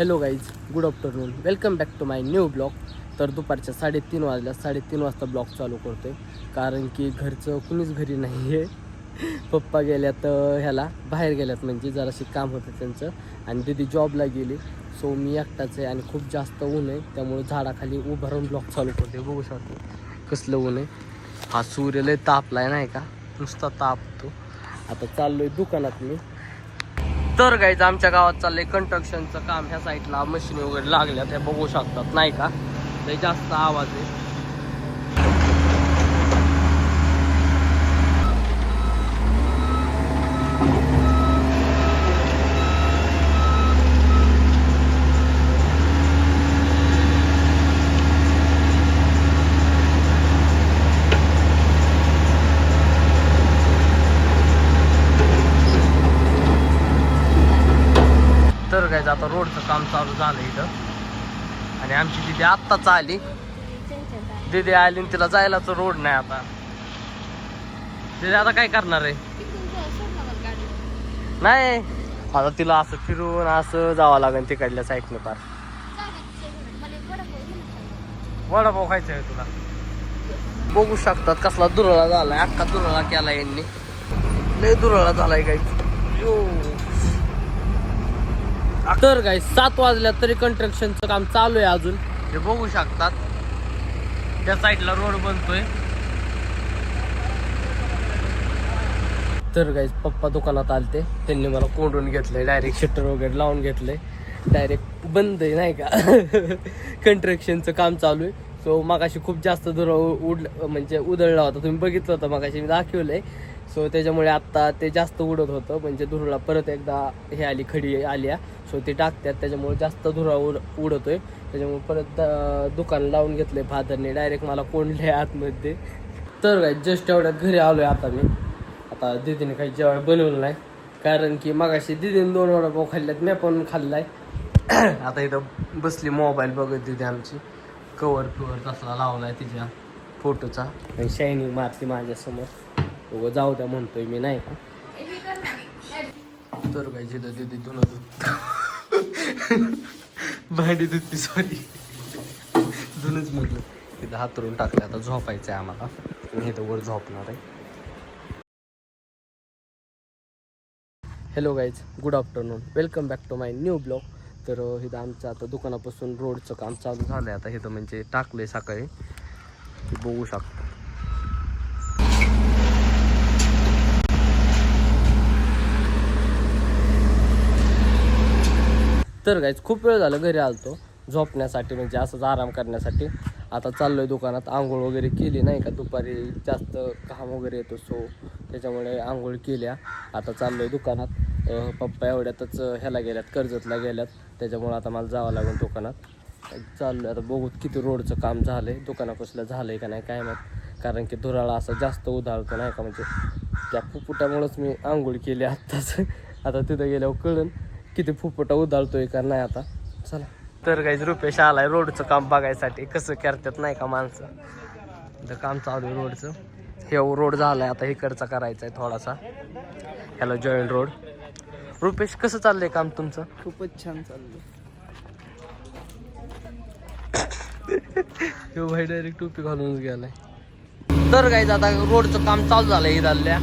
Hello guys, good afternoon, welcome back to my new blog. तर दुपारच्या 3:30 वाजल्या, 3:30 वाजता blog चालू करतो आहे कारण की घरचं कुणीच घरी नाही आहे. पप्पा गेल्यात ह्याला बाहेर गेल्यात, म्हणजे जराशी काम होतं त्यांचं, आणि दीदी जॉबला गेली. सो मी एकटाच आहे आणि खूप जास्त ऊन आहे, त्यामुळे झाडाखाली उभं राहून ब्लॉग चालू करते. बघू शकतो कसलं ऊन आहे. हा सूर्य लय तापलाय नाही का, नुसता तापतो. आता चाललोय दुकानात मी. तर गाईज आमच्या गावात चाललंय कंस्ट्रक्शनचं काम. ह्या साईडला मशीन वगैरे लागल्यात, हे बघू शकतात नाही का, लय जास्त आवाज आहे. तर गाईज आता रोडचं काम चालू झालं इथं, आणि आमची दिदी आत्ताच आली. दिदी आली आणि तिला जायलाच रोड नाही. आता दिदी आता काय करणार आहे? नाही, आता तिला असं फिरून असं जावं लागेल तिकडल्या साईडने. पार वडापाव खायचा आहे तुला. बघू शकतात कसला दुरळा झालाय, अख्खा दुरळा केला यांनी, लय दुरळा झालाय काही. तर गाईज 7 वाजल्या तरी कंस्ट्रक्शनचं काम चालू आहे अजून, हे बघू शकतात. त्या साईडला रोड बनतोय. तर गाईज पप्पा दुकानात आलते, त्यांनी मला कोंडून घेतलंय, डायरेक्ट शटर वगैरे लावून घेतलंय, डायरेक्ट बंद आहे नाही का. कंस्ट्रक्शनचं काम चालू आहे. सो मगाशी खूप जास्त म्हणजे उधळला होता, तुम्ही बघितलं होतं मगाशी, मी दाखवलंय. सो त्याच्यामुळे आत्ता ते जास्त उडत होतं, म्हणजे धुरळा परत एकदा हे आली, खडी आल्या. सो ते टाकतात, त्याच्यामुळे जास्त धुरा उडतोय. त्याच्यामुळे परत दुकान लावून घेतलंय फादरने, डायरेक्ट मला कोंडले आतमध्ये. तर काय जस्ट एवढ्यात घरी आलोय आता मी. आता दीदीने काही जेवण बनवलं नाही, कारण की मगाशी दीदीने 2 वडापाव खाल्ल्यात, मी पण खाल्लाय. आता इथं बसली मोबाईल बघत दीदी आमची, कवर तसला लावलाय तिच्या फोटोचा, शायनिंग मारती माझ्यासमोर. जाऊ द्या म्हणतोय मी नाही का. तर काय जिथं दीदी भांडी धुतली, सॉरी धुनच म्हटलं. तिथं हातरून टाकलं. आता झोपायचं आहे आम्हाला, मी इथं वर झोपणार आहे. Hello guys, good afternoon, welcome back to my new blog. तर इथं आमचं आता दुकानापासून रोडचं काम चालू झालं आहे. आता इथं म्हणजे टाकलं आहे सकाळी, बघू शकतो. तर गाईज खूप वेळ झालं घरी आलतो झोपण्यासाठी, म्हणजे असंच आराम करण्यासाठी. आता चाललो आहे दुकानात. आंघोळ वगैरे केली नाही का, दुपारी जास्त काम वगैरे येतो, सो त्याच्यामुळे आंघोळ केल्या. आता चाललो आहे दुकानात. पप्पा एवढ्यातच ह्याला गेल्यात, कर्जतला गेल्यात, त्याच्यामुळे आता मला जावं लागेल दुकानात. चाललो आहे आता, बघू किती रोडचं काम झालं आहे, दुकानापासून झालं आहे का नाही काय माहीत, कारण की धुराळा असं जास्त उधाळतो नाही का, म्हणजे त्या फुफुटामुळंच मी आंघोळ केली आत्ताच. आता तिथं गेल्यावर कळून किती फुफुटा उधाळतोय का नाही. आता चला. तर काही रुपेश आलाय रोडचं काम बघायसाठी, कसं करतात नाही का माणसं. इथं काम चालू आहे रोडचं. हे रोड झालाय, आता इकडचा करायचा आहे थोडासा, ह्याला जॉईंट रोड. रुपेश कसं चाललंय काम तुमचं? खूपच छान चाललंय. हे भाई डायरेक्ट टोपी घालूनच गेलाय. तर काही आता रोडचं काम चालू झालंय इथल्या.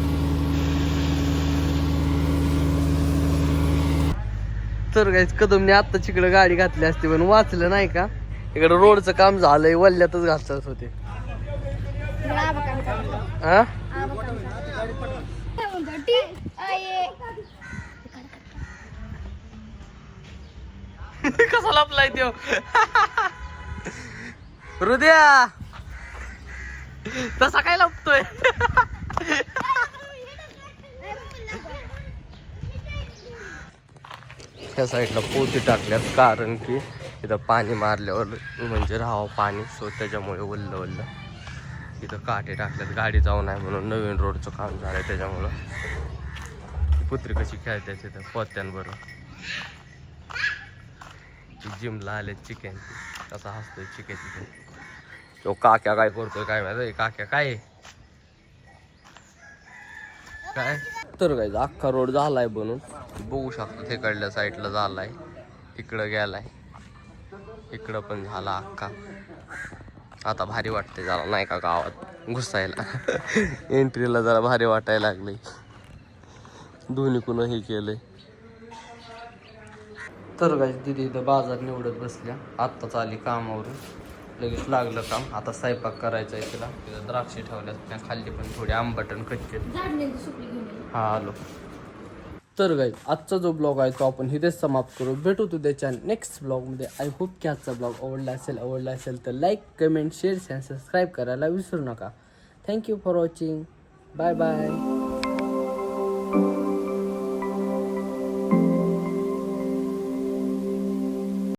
तर गाईज कदमने आत्ता तिकडे गाडी घातली असते, पण वाचलं नाही का. इकडे रोडचं काम झालंय, वल्ल्यातच घालत होते. हा कसा लपलाय त्यो. हृदया तसा काय लपतोय. ह्या साईडला पोती टाकल्यात, कारण की इथं पाणी मारल्यावर म्हणजे राहावं पाणी, सो त्याच्यामुळे वल्ल वल्ल. इथं काटे टाकल्यात, गाडी जाऊ नये म्हणून. नवीन रोडचं काम झालंय त्याच्यामुळं. पुत्री कशी खेळते तिथं पोत्यांबरोबर. जिमला आले चिकन, कसा हसतोय चिकन तिथे. तो काक्या काय करतोय काय माहिती. काक्या काय काय. तर काय अख्खा रोड झालाय बनून, बघू शकतो तिकडल्या साईडला झालाय. इकडं गेलाय, इकडं पण झाला अक्का. आता भारी वाटते जरा नाही का गावात घुसायला. एंट्रीला जरा भारी वाटायला लागले. दोन्ही कुणा हे केलंय. तर काय दिदी इथं बाजार निवडत बसल्या. आत्ताच आली कामावरून, लगेच लागलं काम. आता स्वयंपाक करायचा आहे तिला. तिथं द्राक्षे ठेवल्यात खाल्ली पण थोडी आंबट कच्चे. हा आलो. तर गाईज आजचा जो ब्लॉग आहे तो आपण इथेच समाप्त करू. भेटू त्याच्या नेक्स्ट ब्लॉगमध्ये. आय होप की आजचा ब्लॉग आवडला असेल तर लाईक, कमेंट, शेअर आणि सबस्क्राईब करायला विसरू नका. Thank you for watching. Bye bye.